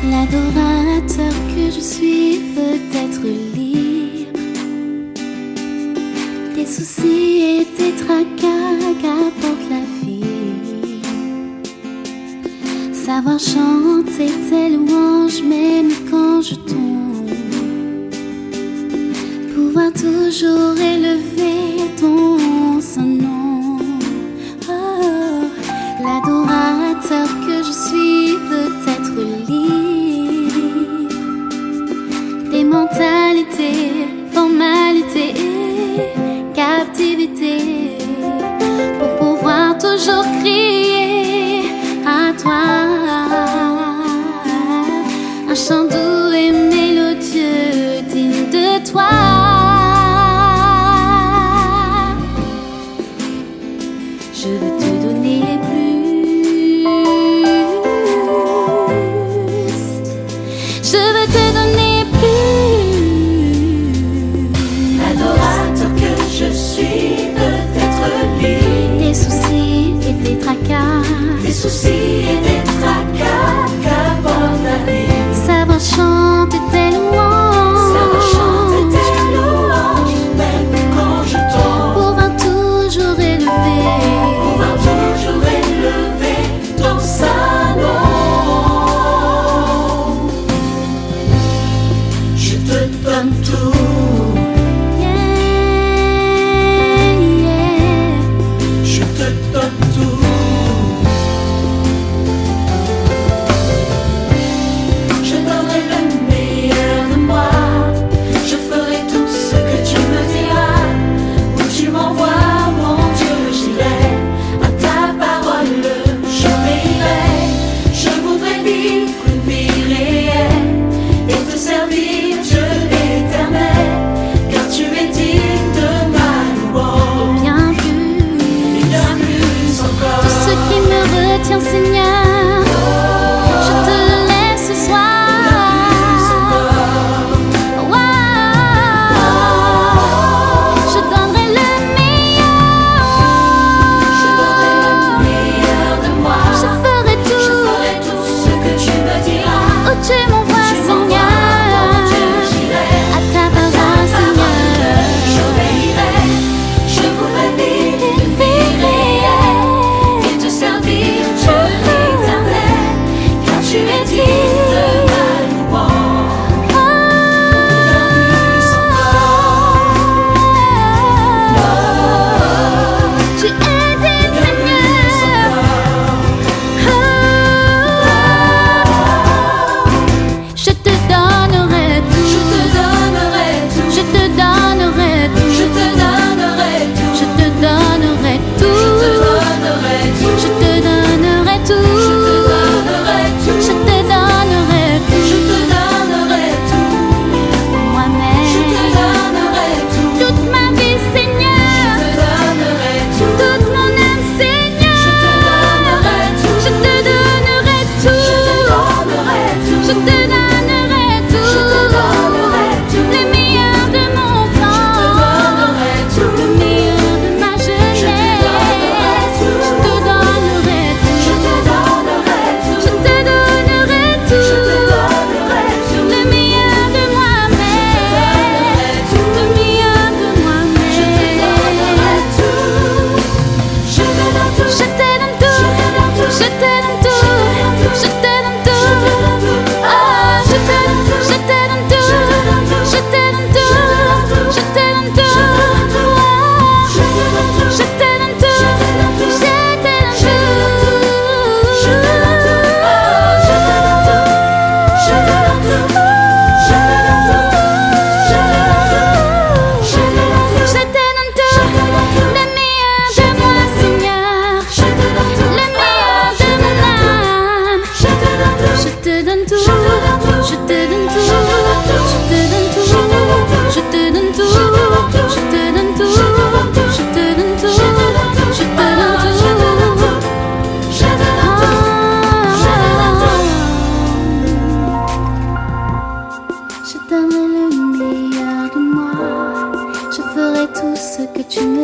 L'adorateur que je suis veut être libre des soucis et des tracas qu'apporte la vie. Savoir chanter tes louanges même quand je tombe, pouvoir toujours élever ton saint nom. Oh, l'adorateur que je suis veut être libre des mentalités, formalités et captivité, pour pouvoir toujours crier à toi un chant doux et mélodieux digne de toi. Je veux te donner plus, je veux te donner plus. L'adorateur que je suis veut être libre Des soucis et des tracas, des soucis et des tracas qu'apporte la vie. savoir chanter tes louanges, Savoir chanter tes louanges même quand je tombe, pouvoir toujours élever pouvoir toujours élever ton saint nom. Je te donne tout, yeah, yeah. je te donne tout. Je donnerai le meilleur de moi, je ferai tout ce que tu me diras. Où tu m'envoies, mon Dieu, j'irai. À ta parole, j'obéirai. Je voudrais vivre une vie réelle et te servir, Dieu éternel.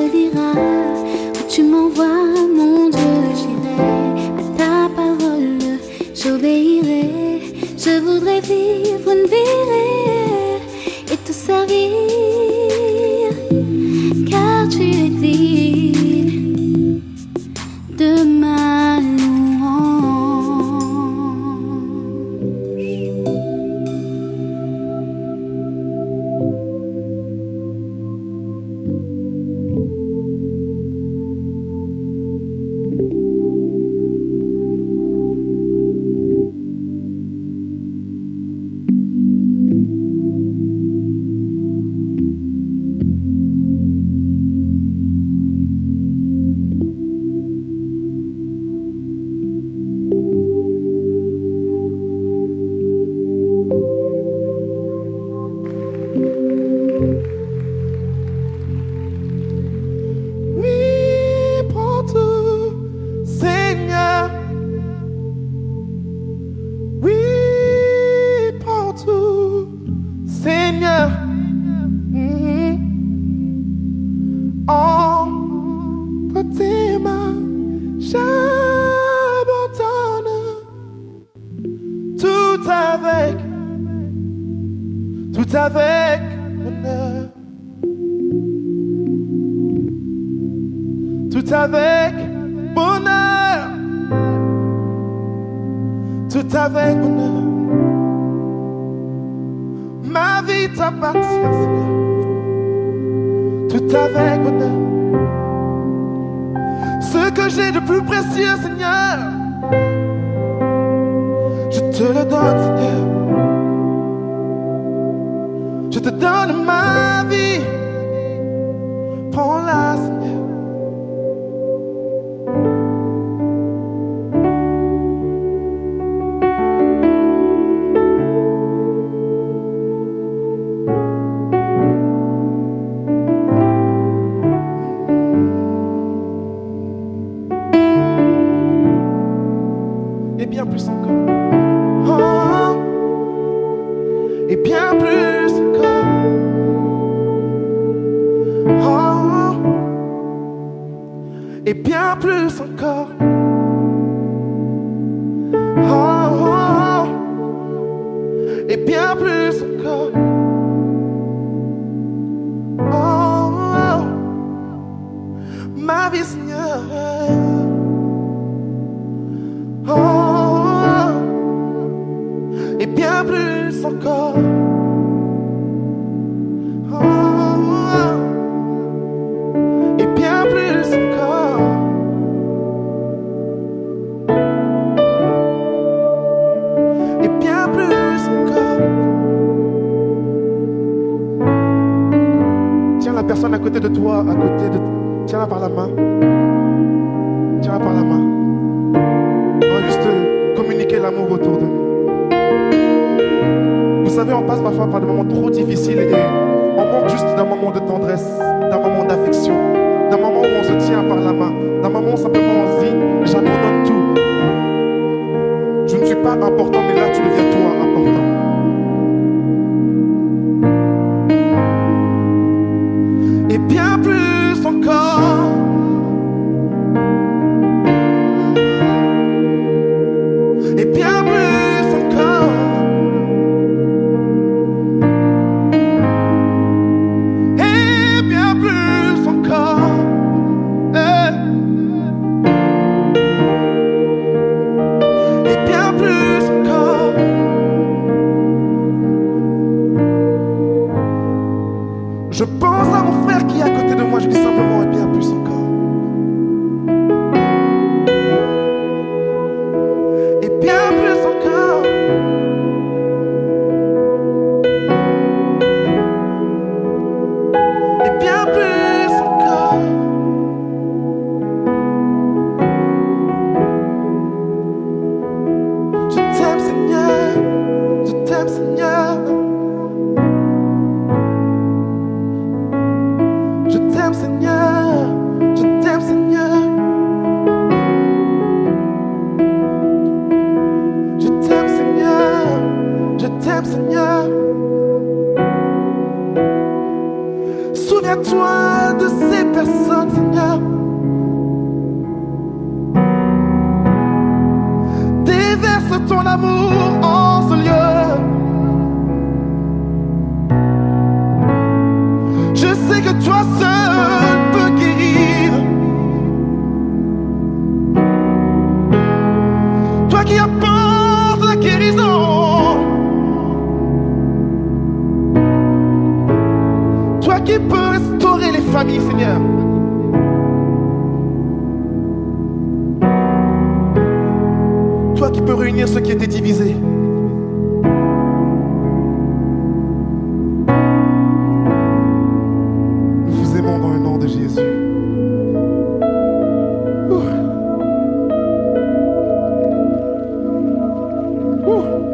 diras, où tu m'envoies, mon Dieu, j'irai. À ta parole, j'obéirai. Je voudrais vivre une vie réelle et te servir, car tu es digne de ma louange. Tout avec bonheur, tout avec bonheur, tout avec bonheur. Ma vie t'appartient, Seigneur, tout avec bonheur. Ce que j'ai de plus précieux, Seigneur, je te le donne, Seigneur. Je te donne ma vie, prends-la, Seigneur. Et bien plus encore. Oh, et bien plus encore. Oh, et bien plus encore. Oh, et bien plus encore. Oh, ma vie, Seigneur. Oh, et bien plus encore. Et bien plus encore. Et bien plus encore. Tiens la personne à côté de toi, tiens-la par la main. Tiens-la par la main. On va juste communiquer l'amour autour de nous. Vous savez, on passe parfois par des moments trop difficiles et on manque juste d'un moment de tendresse, d'un moment d'affection, d'un moment où on se tient par la main, d'un moment où simplement on se dit « j'abandonne tout ». Je ne suis pas important, mais là tu deviens toi important. Et bien plus encore. Et bien plus encore. Et bien plus encore. Et bien plus encore. Je pense à mon frère qui est à côté de moi, je dis simplement et bien plus encore. Et bien plus encore. Et bien plus encore. Je t'aime, Seigneur. Je t'aime, Seigneur. Je t'aime, Seigneur. Je t'aime, Seigneur. Je t'aime, Seigneur. Je t'aime, Seigneur. Souviens-toi de ces personnes, Seigneur. Déverse ton amour en ce lieu. Je sais que toi seul peux guérir. Toi qui apportes la guérison. Toi qui peux restaurer les familles, Seigneur. Toi qui peux réunir ceux qui étaient divisés. Nous vous aimons dans le nom de Jésus. Ouh. Ouh.